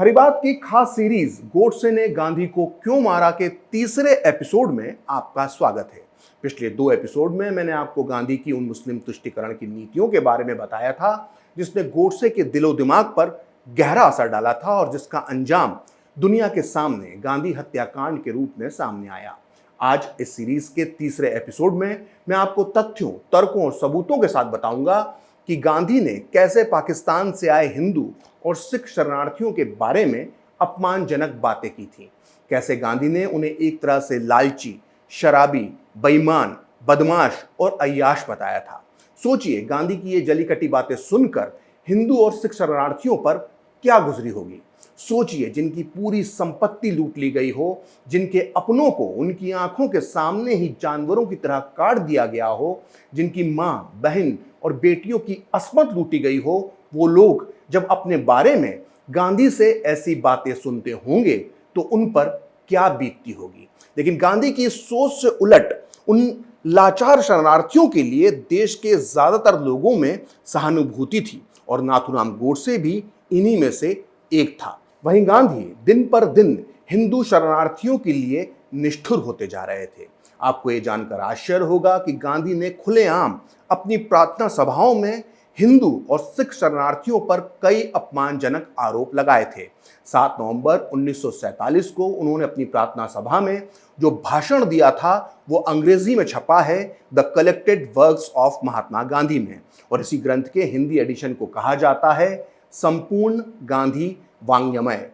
खरीबात की खास सीरीज गोडसे ने गांधी को क्यों मारा के तीसरे एपिसोड में आपका स्वागत है। पिछले 2 एपिसोड में मैंने आपको गांधी की उन मुस्लिम तुष्टीकरण की नीतियों के बारे में बताया था जिसने गोडसे के दिलो दिमाग पर गहरा असर डाला था और जिसका अंजाम दुनिया के सामने गांधी हत्याकांड के रूप में सामने आया। आज इस सीरीज के तीसरे एपिसोड में मैं आपको तथ्यों, तर्कों और सबूतों के साथ बताऊंगा कि गांधी ने कैसे पाकिस्तान से आए हिंदू और सिख शरणार्थियों के बारे में अपमानजनक बातें की थी। कैसे गांधी ने उन्हें एक तरह से लालची, शराबी, बेईमान, बदमाश और अय्याश बताया था। सोचिए, गांधी की ये जली कटी बातें सुनकर हिंदू और सिख शरणार्थियों पर क्या गुजरी होगी। सोचिए, जिनकी पूरी संपत्ति लूट ली गई हो, जिनके अपनों को उनकी आंखों के सामने ही जानवरों की तरह काट दिया गया हो, जिनकी मां, बहन और बेटियों की अस्मत लूटी गई हो, वो लोग जब अपने बारे में गांधी से ऐसी बातें सुनते होंगे तो उन पर क्या बीतती होगी। लेकिन गांधी की सोच से उलट उन लाचार शरणार्थियों के लिए देश के ज्यादातर लोगों में सहानुभूति थी और नाथूराम गोडसे भी इन्हीं में से एक था। वहीं गांधी दिन पर दिन हिंदू शरणार्थियों के लिए निष्ठुर होते जा रहे थे। आपको ये जानकर आश्चर्य होगा कि गांधी ने खुलेआम अपनी प्रार्थना सभाओं में हिंदू और सिख शरणार्थियों पर कई अपमानजनक आरोप लगाए थे। 7 नवंबर 1947 को उन्होंने अपनी प्रार्थना सभा में जो भाषण दिया था वो अंग्रेजी में छपा है the collected works of Mahatma Gandhi में, और इसी ग्रंथ के हिंदी एडिशन को कहा जाता है संपूर्ण गांधी वाङ्मय।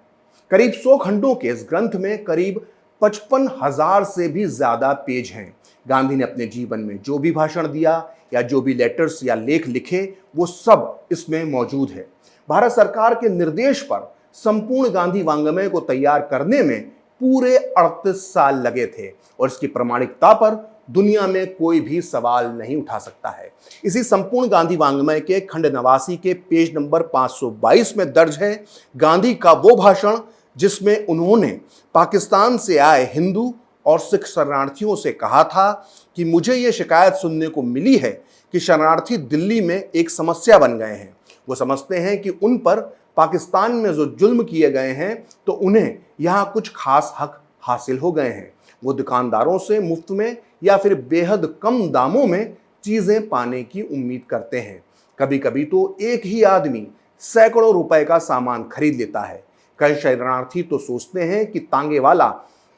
करीब 100 खंडों के इस ग्रंथ में करीब 55,000 से भी ज्यादा पेज हैं। गांधी ने अपने जीवन में जो भी भाषण दिया या जो भी लेटर्स या लेख लिखे वो सब इसमें मौजूद है। भारत सरकार के निर्देश पर संपूर्ण गांधी वाङ्मय को तैयार करने में पूरे 38 साल लगे थे और इसकी प्रामाणिकता पर दुनिया में कोई भी सवाल नहीं उठा सकता है। इसी संपूर्ण गांधी वाङ्मय के खंड 89 के पेज नंबर 522 में दर्ज है गांधी का वो भाषण जिसमें उन्होंने पाकिस्तान से आए हिंदू और सिख शरणार्थियों से कहा था कि मुझे ये शिकायत सुनने को मिली है कि शरणार्थी दिल्ली में एक समस्या बन गए हैं। वो समझते हैं कि उन पर पाकिस्तान में जो जुल्म किए गए हैं तो उन्हें यहाँ कुछ खास हक हासिल हो गए हैं। वो दुकानदारों से मुफ्त में या फिर बेहद कम दामों में चीजें पाने की उम्मीद करते हैं। कभी कभी तो एक ही आदमी सैकड़ों रुपए का सामान खरीद लेता है। कई शरणार्थी तो सोचते हैं कि तांगे वाला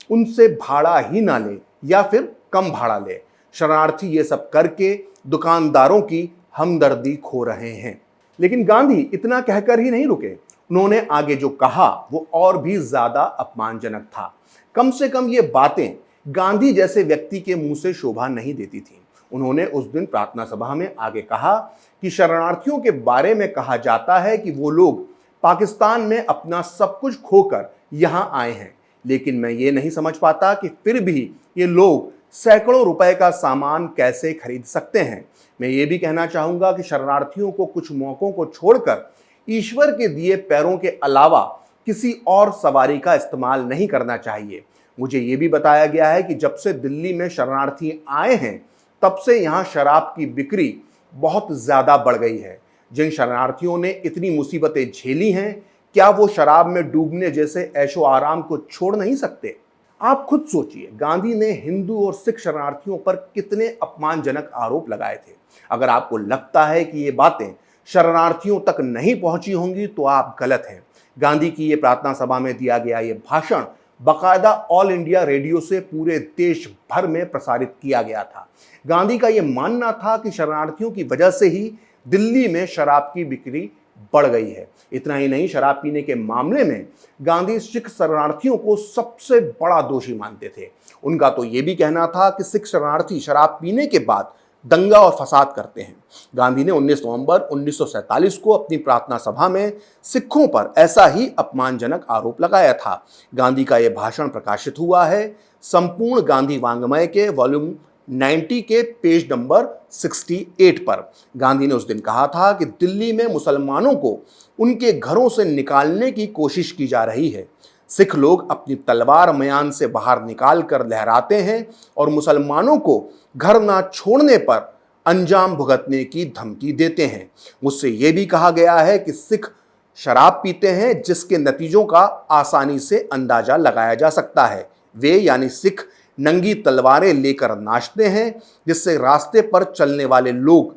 उनसे भाड़ा ही ना ले या फिर कम भाड़ा ले। शरणार्थी ये सब करके दुकानदारों की हमदर्दी खो रहे हैं। लेकिन गांधी इतना कहकर ही नहीं रुके। उन्होंने आगे जो कहा वो और भी ज्यादा अपमानजनक था। कम से कम ये बातें गांधी जैसे व्यक्ति के मुंह से शोभा नहीं देती थी। उन्होंने उस दिन प्रार्थना सभा में आगे कहा कि शरणार्थियों के बारे में कहा जाता है कि वो लोग पाकिस्तान में अपना सब कुछ खोकर यहां आए हैं, लेकिन मैं ये नहीं समझ पाता कि फिर भी ये लोग सैकड़ों रुपए का सामान कैसे खरीद सकते हैं। मैं ये भी कहना चाहूंगा कि शरणार्थियों को कुछ मौकों को छोड़कर ईश्वर के दिए पैरों के अलावा किसी और सवारी का इस्तेमाल नहीं करना चाहिए। मुझे ये भी बताया गया है कि जब से दिल्ली में शरणार्थी आए हैं तब से यहाँ शराब की बिक्री बहुत ज्यादा बढ़ गई है। जिन शरणार्थियों ने इतनी मुसीबतें झेली हैं, क्या वो शराब में डूबने जैसे ऐशो आराम को छोड़ नहीं सकते? आप खुद सोचिए, गांधी ने हिंदू और सिख शरणार्थियों पर कितने अपमानजनक आरोप लगाए थे। अगर आपको लगता है कि ये बातें शरणार्थियों तक नहीं पहुंची होंगी तो आप गलत हैं। गांधी की ये प्रार्थना सभा में दिया गया ये भाषण बाकायदा ऑल इंडिया रेडियो से पूरे देश भर में प्रसारित किया गया था। गांधी का ये मानना था कि शरणार्थियों की वजह से ही दिल्ली में शराब की बिक्री बढ़ गई है। इतना ही नहीं, शराब पीने के मामले में गांधी सिख शरणार्थियों को सबसे बड़ा दोषी मानते थे। उनका तो ये भी कहना था कि सिख शरणार्थी शराब पीने के बाद दंगा और फसाद करते हैं। गांधी ने 19 नवंबर 1947 को अपनी प्रार्थना सभा में सिखों पर ऐसा ही अपमानजनक आरोप लगाया था। गांधी का यह भाषण प्रकाशित हुआ है संपूर्ण गांधी वाङ्मय के वॉल्यूम 90 के पेज नंबर 68 पर। गांधी ने उस दिन कहा था कि दिल्ली में मुसलमानों को उनके घरों से निकालने की कोशिश की जा रही है। सिख लोग अपनी तलवार मयान से बाहर निकाल कर लहराते हैं और मुसलमानों को घर ना छोड़ने पर अंजाम भुगतने की धमकी देते हैं। मुझसे यह भी कहा गया है कि सिख शराब पीते हैं, जिसके नतीजों का आसानी से अंदाजा लगाया जा सकता है। वे यानी सिख नंगी तलवारें लेकर नाचते हैं, जिससे रास्ते पर चलने वाले लोग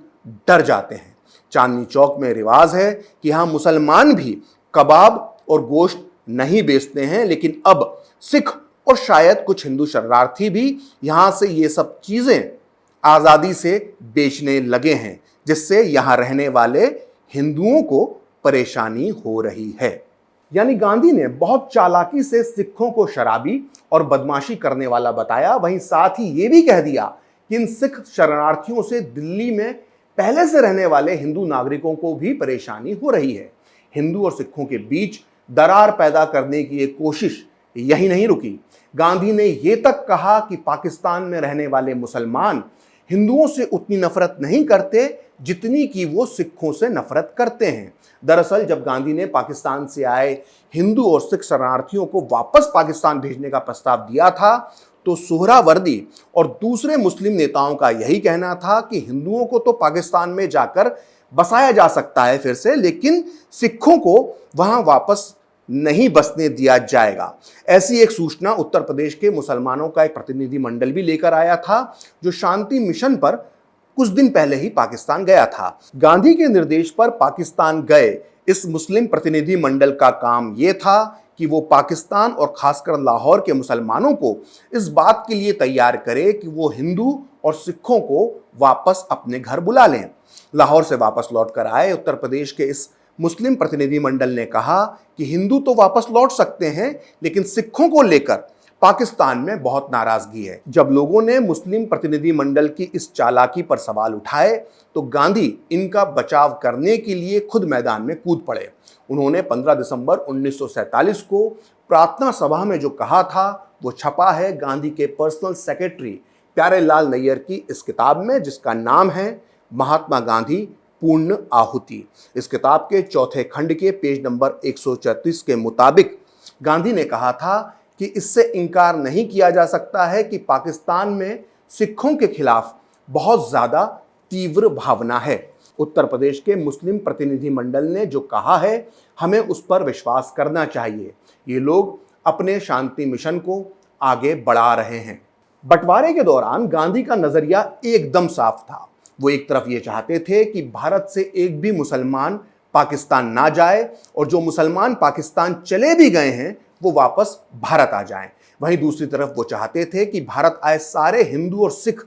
डर जाते हैं। चांदनी चौक में रिवाज है कि यहां मुसलमान भी कबाब और गोश्त नहीं बेचते हैं, लेकिन अब सिख और शायद कुछ हिंदू शरणार्थी भी यहां से ये सब चीजें आजादी से बेचने लगे हैं, जिससे यहां रहने वाले हिंदुओं को परेशानी हो रही है। यानी गांधी ने बहुत चालाकी से सिखों को शराबी और बदमाशी करने वाला बताया। वहीं साथ ही ये भी कह दिया कि इन सिख शरणार्थियों से दिल्ली में पहले से रहने वाले हिंदू नागरिकों को भी परेशानी हो रही है। हिंदू और सिखों के बीच दरार पैदा करने की एक कोशिश यही नहीं रुकी। गांधी ने यह तक कहा कि पाकिस्तान में रहने वाले मुसलमान हिंदुओं से उतनी नफरत नहीं करते जितनी कि वो सिखों से नफरत करते हैं। दरअसल जब गांधी ने पाकिस्तान से आए हिंदू और सिख शरणार्थियों को वापस पाकिस्तान भेजने का प्रस्ताव दिया था, तो सुहरावर्दी और दूसरे मुस्लिम नेताओं का यही कहना था कि हिंदुओं को तो पाकिस्तान में जाकर बसाया जा सकता है फिर से, लेकिन सिखों को वहां वापस नहीं बसने दिया जाएगा। ऐसी एक सूचना उत्तर प्रदेश के मुसलमानों का एक प्रतिनिधि मंडल भी लेकर आया था, जो शांति मिशन पर कुछ दिन पहले ही पाकिस्तान गया था। गांधी के निर्देश पर पाकिस्तान गए इस मुस्लिम प्रतिनिधि मंडल का काम यह था कि वो पाकिस्तान और खासकर लाहौर के मुसलमानों को इस बात के लिए तैयार करे कि वो हिंदू और सिखों को वापस अपने घर बुला लें। लाहौर से वापस लौटकर आए उत्तर प्रदेश के इस मुस्लिम प्रतिनिधि मंडल ने कहा कि हिंदू तो वापस लौट सकते हैं, लेकिन सिखों को लेकर पाकिस्तान में बहुत नाराजगी है। जब लोगों ने मुस्लिम प्रतिनिधि मंडल की इस चालाकी पर सवाल उठाए, तो गांधी इनका बचाव करने के लिए खुद मैदान में कूद पड़े। उन्होंने 15 दिसंबर 1947 को प्रार्थना सभा में जो कहा था, वो छपा है गांधी के पर्सनल सेक्रेटरी प्यारेलाल नैयर की इस किताब में, जिसका नाम है महात्मा गांधी पूर्ण आहुति। इस किताब के चौथे खंड के पेज नंबर 134 के मुताबिक गांधी ने कहा था कि इससे इनकार नहीं किया जा सकता है कि पाकिस्तान में सिखों के खिलाफ बहुत ज्यादा तीव्र भावना है। उत्तर प्रदेश के मुस्लिम प्रतिनिधि मंडल ने जो कहा है, हमें उस पर विश्वास करना चाहिए। ये लोग अपने शांति मिशन को आगे बढ़ा रहे हैं। बंटवारे के दौरान गांधी का नजरिया एकदम साफ था। वो एक तरफ ये चाहते थे कि भारत से एक भी मुसलमान पाकिस्तान ना जाए, और जो मुसलमान पाकिस्तान चले भी गए हैं वो वापस भारत आ जाएं। वहीं दूसरी तरफ वो चाहते थे कि भारत आए सारे हिंदू और सिख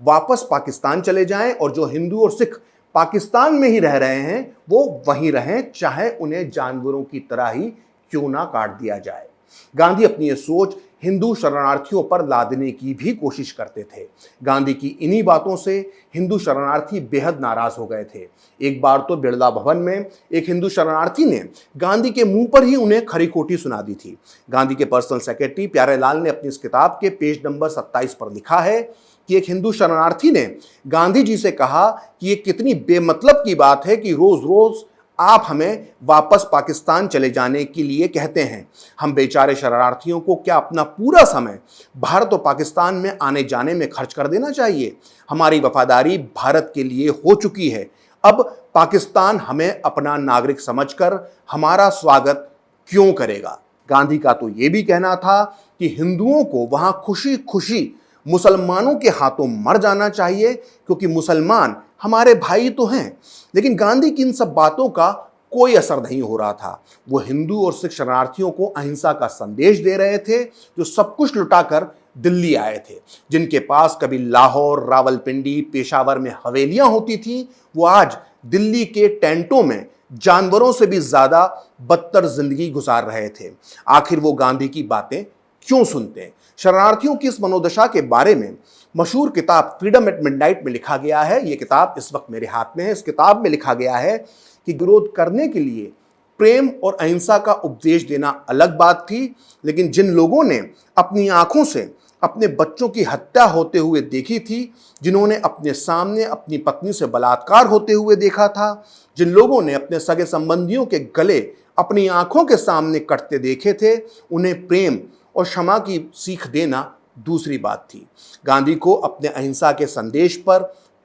वापस पाकिस्तान चले जाएं, और जो हिंदू और सिख पाकिस्तान में ही रह रहे हैं वो वहीं रहें, चाहे उन्हें जानवरों की तरह ही क्यों ना काट दिया जाए। गांधी अपनी ये सोच हिंदू शरणार्थियों पर लादने की भी कोशिश करते थे। गांधी की इन्हीं बातों से हिंदू शरणार्थी बेहद नाराज हो गए थे। एक बार तो बिरला भवन में एक हिंदू शरणार्थी ने गांधी के मुंह पर ही उन्हें खरी खोटी सुना दी थी। गांधी के पर्सनल सेक्रेटरी प्यारेलाल ने अपनी इस किताब के पेज नंबर 27 पर लिखा है कि एक हिंदू शरणार्थी ने गांधी जी से कहा कि ये कितनी बेमतलब की बात है कि रोज रोज आप हमें वापस पाकिस्तान चले जाने के लिए कहते हैं। हम बेचारे शरणार्थियों को क्या अपना पूरा समय भारत और पाकिस्तान में आने जाने में खर्च कर देना चाहिए? हमारी वफादारी भारत के लिए हो चुकी है। अब पाकिस्तान हमें अपना नागरिक समझकर हमारा स्वागत क्यों करेगा? गांधी का तो यह भी कहना था कि हिंदुओं को वहां खुशी खुशी मुसलमानों के हाथों मर जाना चाहिए, क्योंकि मुसलमान हमारे भाई तो हैं। लेकिन गांधी की इन सब बातों का कोई असर नहीं हो रहा था। वो हिंदू और सिख शरणार्थियों को अहिंसा का संदेश दे रहे थे, जो सब कुछ लुटाकर दिल्ली आए थे। जिनके पास कभी लाहौर, रावलपिंडी, पेशावर में हवेलियां होती थी, वो आज दिल्ली के टेंटों में जानवरों से भी ज्यादा बदतर जिंदगी गुजार रहे थे। आखिर वो गांधी की बातें क्यों सुनते? शरणार्थियों की इस मनोदशा के बारे में मशहूर किताब फ्रीडम एट मिडनाइट में लिखा गया है। ये किताब इस वक्त मेरे हाथ में है। इस किताब में लिखा गया है कि विरोध करने के लिए प्रेम और अहिंसा का उपदेश देना अलग बात थी, लेकिन जिन लोगों ने अपनी आंखों से अपने बच्चों की हत्या होते हुए देखी थी, जिन्होंने अपने सामने अपनी पत्नी से बलात्कार होते हुए देखा था, जिन लोगों ने अपने सगे संबंधियों के गले अपनी आंखों के सामने कटते देखे थे, उन्हें प्रेम और क्षमा की सीख देना दूसरी बात थी। गांधी को अपने अहिंसा के संदेश पर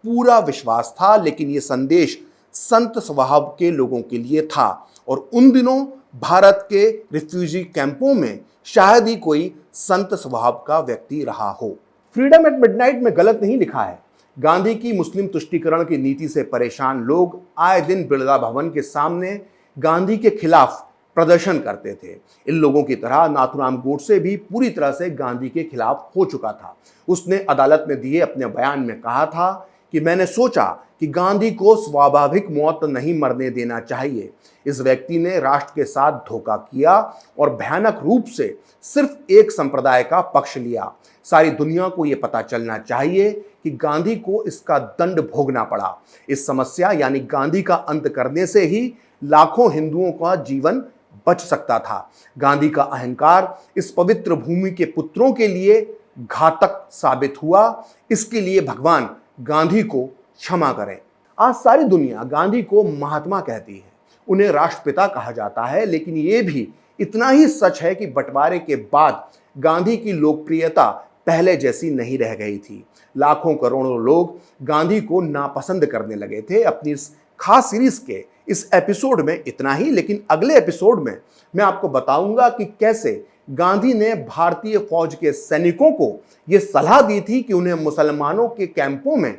पूरा विश्वास था, लेकिन यह संदेश संत स्वभाव के लोगों के लिए था और उन दिनों भारत के रिफ्यूजी कैंपों में शायद ही कोई संत स्वभाव का व्यक्ति रहा हो। फ्रीडम एट मिडनाइट में गलत नहीं लिखा है। गांधी की मुस्लिम तुष्टीकरण की नीति से परेशान लोग आए दिन बिरला भवन के सामने गांधी के खिलाफ प्रदर्शन करते थे। इन लोगों की तरह नाथूराम गोडसे भी पूरी तरह से गांधी के खिलाफ हो चुका था। उसने अदालत में दिए अपने बयान में कहा था कि मैंने सोचा कि गांधी को स्वाभाविक मौत नहीं मरने देना चाहिए। इस व्यक्ति ने राष्ट्र के साथ धोखा किया और भयानक रूप से सिर्फ एक संप्रदाय का पक्ष लिया। सारी दुनिया को यह पता चलना चाहिए कि गांधी को इसका दंड भोगना पड़ा। इस समस्या यानी गांधी का अंत करने से ही लाखों हिंदुओं का जीवन बच सकता था। गांधी का अहंकार इस पवित्र भूमि के पुत्रों के लिए घातक साबित हुआ। इसके लिए भगवान गांधी को क्षमा करें। आज सारी दुनिया गांधी को महात्मा कहती है, उन्हें राष्ट्रपिता कहा जाता है, लेकिन यह भी इतना ही सच है कि बंटवारे के बाद गांधी की लोकप्रियता पहले जैसी नहीं रह गई थी। लाखों करोड़ों लोग गांधी को नापसंद करने लगे थे। अपनी इस खास सीरीज के इस एपिसोड में इतना ही, लेकिन अगले एपिसोड में मैं आपको बताऊंगा कि कैसे गांधी ने भारतीय फौज के सैनिकों को यह सलाह दी थी कि उन्हें मुसलमानों के कैंपों में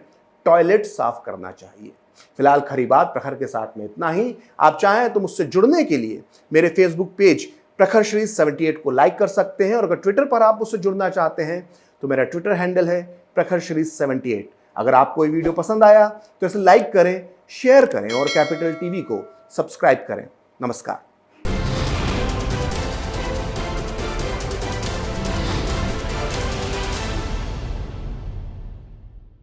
टॉयलेट साफ करना चाहिए। फिलहाल खरी बात प्रखर के साथ में इतना ही। आप चाहें तो मुझसे जुड़ने के लिए मेरे फेसबुक पेज प्रखर सीरीज 78 को लाइक कर सकते हैं, और अगर ट्विटर पर आप मुझसे जुड़ना चाहते हैं तो मेरा ट्विटर हैंडल है प्रखर सीरीज 78। अगर आपको ये वीडियो पसंद आया तो इसे लाइक करें, शेयर करें और कैपिटल टीवी को सब्सक्राइब करें। नमस्कार।